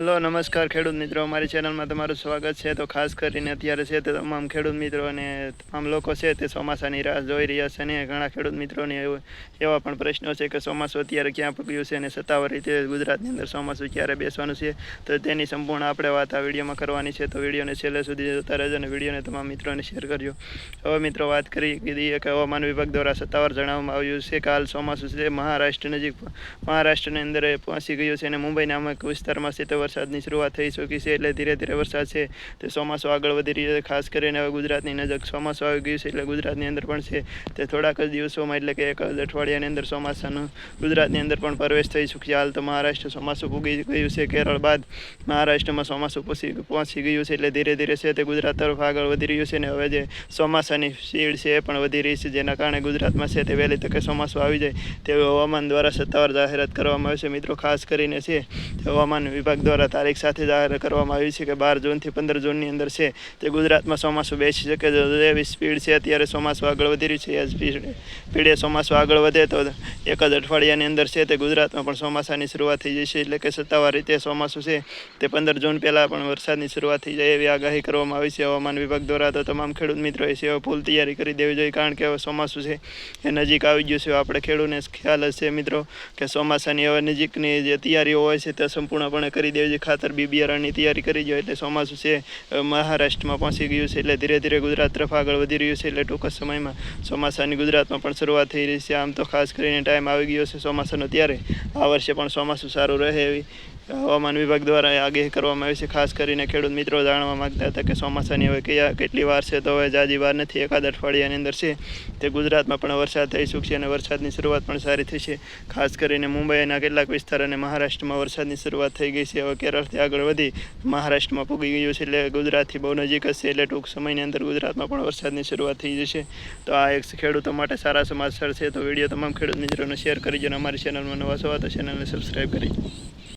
Hello નમસ્કાર ખેડૂત મિત્રો, અમારી ચેનલમાં તમારું સ્વાગત છે. તો ખાસ કરીને અત્યારે છે તે તમામ ખેડૂત મિત્રો અને તમામ લોકો છે તે ચોમાસાની રાહ જોઈ રહ્યા છે. અને ઘણા ખેડૂત મિત્રોને એવા પણ પ્રશ્નો છે કે ચોમાસું અત્યારે ક્યાં પગ્યું છે અને સત્તાવાર રીતે ગુજરાતની અંદર ચોમાસું ક્યારે બેસવાનું છે. તો તેની સંપૂર્ણ આપણે વાત આ વિડીયોમાં કરવાની છે. તો વિડીયોને છેલ્લે સુધી જોતા રહેજો અને વિડીયોને તમામ મિત્રોને શેર કરજો. હવે મિત્રો વાત કરી દઈએ કે હવામાન વિભાગ દ્વારા સત્તાવાર જણાવવામાં આવ્યું છે કે હાલ ચોમાસું છે મહારાષ્ટ્રની અંદર પહોંચી ગયું છે અને મુંબઈ નામક વિસ્તારમાં છે તે વરસાદની શરૂઆત થઈ ચૂકી છે. એટલે ધીરે ધીરે વરસાદ છે તે ચોમાસું આગળ વધી રહ્યું છે. ખાસ કરીને હવે ગુજરાતની નજીક ચોમાસું આવી ગયું છે. એટલે ગુજરાતની અંદર પણ છે તે થોડાક જ દિવસોમાં એટલે કે એક જ અઠવાડિયાની અંદર ચોમાસાનું ગુજરાતની અંદર પણ પ્રવેશ થઈ ચૂક્યો. હાલ તો મહારાષ્ટ્ર ચોમાસું પૂગી ગયું છે. કેરળ બાદ મહારાષ્ટ્રમાં ચોમાસું પહોંચી ગયું છે. એટલે ધીરે ધીરે છે તે ગુજરાત તરફ આગળ વધી રહ્યું છે. અને હવે જે ચોમાસાની સ્પીડ છે એ પણ વધી રહી છે, જેના કારણે ગુજરાતમાં છે તે વહેલી તકે ચોમાસું આવી જાય તેવું હવામાન દ્વારા સત્તાવાર જાહેરાત કરવામાં આવી છે. મિત્રો ખાસ કરીને છે હવામાન વિભાગ દ્વારા તારીખ સાથે જાહેર કરવામાં આવી છે કે 12 જૂનથી 15 જૂનની અંદર છે તે ગુજરાતમાં ચોમાસું બેસી શકે. જેવી સ્પીડ છે અત્યારે ચોમાસું આગળ વધી રહ્યું છે એ સ્પીડે ચોમાસું આગળ વધે તો એક જ અઠવાડિયાની અંદર છે તે ગુજરાતમાં પણ ચોમાસાની શરૂઆત થઈ જશે. એટલે કે સત્તાવાર રીતે ચોમાસું છે તે 15 જૂન પહેલાં પણ વરસાદની શરૂઆત થઈ જાય એવી આગાહી કરવામાં આવી છે હવામાન વિભાગ દ્વારા. તો તમામ ખેડૂત મિત્રોએ છે ફૂલ તૈયારી કરી દેવી જોઈએ, કારણ કે હવે ચોમાસું છે એ નજીક આવી ગયું છે. આપણે ખેડૂતને ખ્યાલ હશે મિત્રો કે ચોમાસાની હવે નજીકની જે તૈયારીઓ હોય છે તે સંપૂર્ણપણે કરી દેવી જોઈએ. ખાતર બિયારણની તૈયારી કરી જોઈએ. એટલે ચોમાસું છે મહારાષ્ટ્રમાં પહોંચી ગયું છે. એટલે ધીરે ધીરે ગુજરાત તરફ આગળ વધી રહ્યું છે. એટલે ટૂંક જ સમયમાં ચોમાસાની ગુજરાતમાં પણ શરૂઆત થઈ રહી છે. આમ તો ખાસ કરીને ટાઈમ આવી ગયો છે ચોમાસાનો, ત્યારે આ વર્ષે પણ ચોમાસું સારું રહે એવી હવામાન વિભાગ દ્વારા આગાહી કરવામાં આવી છે. ખાસ કરીને ખેડૂત મિત્રો જાણવા માગતા હતા કે ચોમાસાની હવે કેટલી વાર છે. તો હવે જાજી વાર નથી, એકાદ અઠવાડિયાની અંદર છે તે ગુજરાતમાં પણ વરસાદ થઈ ચૂકશે અને વરસાદની શરૂઆત પણ સારી થઈ છે. ખાસ કરીને મુંબઈના કેટલાક વિસ્તાર અને મહારાષ્ટ્રમાં વરસાદની શરૂઆત થઈ ગઈ છે. હવે કેરળથી આગળ વધી મહારાષ્ટ્રમાં પૂગી ગયું છે. એટલે ગુજરાતથી બહુ નજીક હશે. એટલે ટૂંક સમયની અંદર ગુજરાતમાં પણ વરસાદની શરૂઆત થઈ જશે. તો આ એક ખેડૂતો માટે સારા સમાચાર છે. તો વિડીયો તમામ ખેડૂત મિત્રોને શેર કરીજો અને અમારી ચેનલમાં નવા છો તો ચેનલને સબસ્ક્રાઈબ કરીજો.